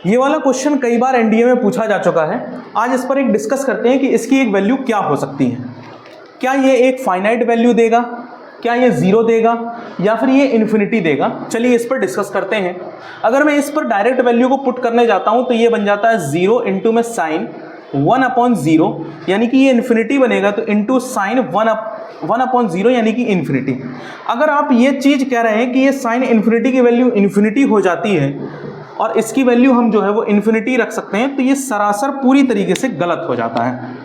ये वाला क्वेश्चन कई बार एनडीए में पूछा जा चुका है। आज इस पर एक डिस्कस करते हैं कि इसकी एक वैल्यू क्या हो सकती है। क्या ये एक फाइनाइट वैल्यू देगा, क्या ये जीरो देगा, या फिर ये इन्फिनिटी देगा। चलिए इस पर डिस्कस करते हैं। अगर मैं इस पर डायरेक्ट वैल्यू को पुट करने जाता हूं तो ये बन जाता है 0 इंटू में साइन 1/0, यानी कि ये इन्फिनिटी बनेगा, तो इंटू साइन 1/0 यानी कि इन्फिनिटी। अगर आप ये चीज कह रहे हैं कि ये साइन इन्फिनिटी की वैल्यू इन्फिनिटी हो जाती है और इसकी वैल्यू हम जो है वो इन्फिनिटी रख सकते हैं, तो ये सरासर पूरी तरीके से गलत हो जाता है।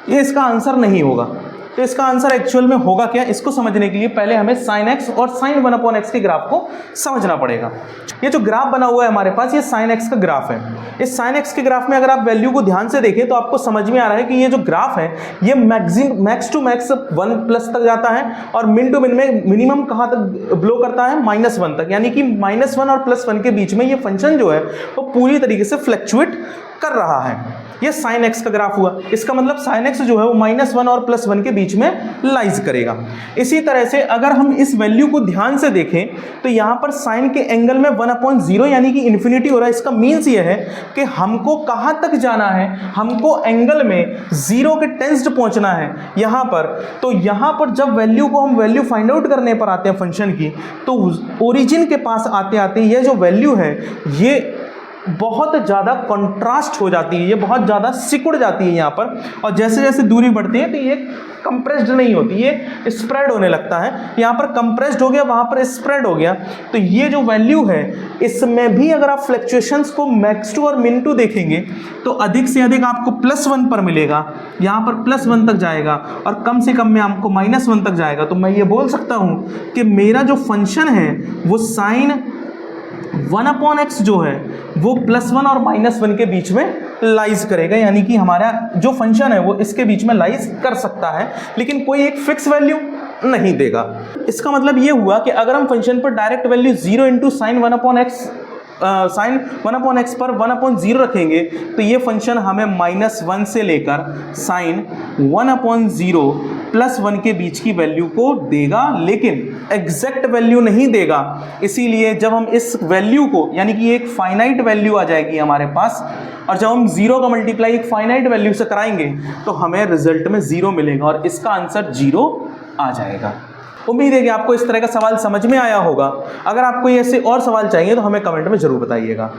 ये इसका आंसर नहीं होगा। तो इसका आंसर एक्चुअल में होगा क्या, इसको समझने के लिए पहले हमें साइन एक्स और साइन 1/x के ग्राफ को समझना पड़ेगा। ये जो ग्राफ बना हुआ है हमारे पास, ये साइन एक्स का ग्राफ है। इस साइन एक्स के ग्राफ में अगर आप वैल्यू को ध्यान से देखें तो आपको समझ में आ रहा है कि ये जो ग्राफ है ये मैक्स टू मैक्स 1+ तक जाता है और मिन टू मिन में मिनिमम कहाँ तक ब्लो करता है, -1 तक। यानी कि -1 और +1 के बीच में ये फंक्शन जो है वो पूरी तरीके से फ्लक्चुएट कर रहा है। ये साइन एक्स का ग्राफ हुआ। इसका मतलब साइन एक्स जो है वो -1 और +1 के बीच में लाइज करेगा। इसी तरह से अगर हम इस वैल्यू को ध्यान से देखें तो यहाँ पर साइन के एंगल में 1/0 यानी कि इन्फिनिटी हो रहा है। इसका मीन्स ये है कि हमको कहाँ तक जाना है, हमको एंगल में 0 के टेंस्ड पहुँचना है यहाँ पर। तो यहाँ पर जब वैल्यू को हम वैल्यू फाइंड आउट करने पर आते हैं फंक्शन की, तो ओरिजिन के पास आते आते ये जो वैल्यू है ये बहुत ज़्यादा कंट्रास्ट हो जाती है, ये बहुत ज़्यादा सिकुड़ जाती है यहाँ पर। और जैसे जैसे दूरी बढ़ती है तो ये कंप्रेस्ड नहीं होती, ये स्प्रेड होने लगता है। यहाँ पर कंप्रेस्ड हो गया, वहाँ पर स्प्रेड हो गया। तो ये जो वैल्यू है इसमें भी अगर आप फ्लक्चुएशंस को मैक्स टू और मिन टू देखेंगे तो अधिक से अधिक आपको +1 पर मिलेगा, यहाँ पर +1 तक जाएगा और कम से कम में आपको -1 तक जाएगा। तो मैं ये बोल सकता हूँ कि मेरा जो फंक्शन है वो साइन 1/x जो है वो +1 और -1 के बीच में लाइज करेगा। यानी कि हमारा जो फंक्शन है वो इसके बीच में लाइज कर सकता है, लेकिन कोई एक फिक्स वैल्यू नहीं देगा। इसका मतलब ये हुआ कि अगर हम फंक्शन पर direct value 0 into sine 1/x पर 1/0 रखेंगे तो ये फंक्शन हमें -1 से लेकर साइन 1/0 +1 के बीच की वैल्यू को देगा, लेकिन एग्जैक्ट वैल्यू नहीं देगा। इसीलिए जब हम इस वैल्यू को, यानी कि एक फाइनाइट वैल्यू आ जाएगी हमारे पास, और जब हम 0 का मल्टीप्लाई एक फाइनाइट वैल्यू से कराएंगे तो हमें रिजल्ट में 0 मिलेगा और इसका आंसर 0 आ जाएगा। उम्मीद है कि आपको इस तरह का सवाल समझ में आया होगा। अगर आपको ऐसे और सवाल चाहिए तो हमें कमेंट में जरूर बताइएगा।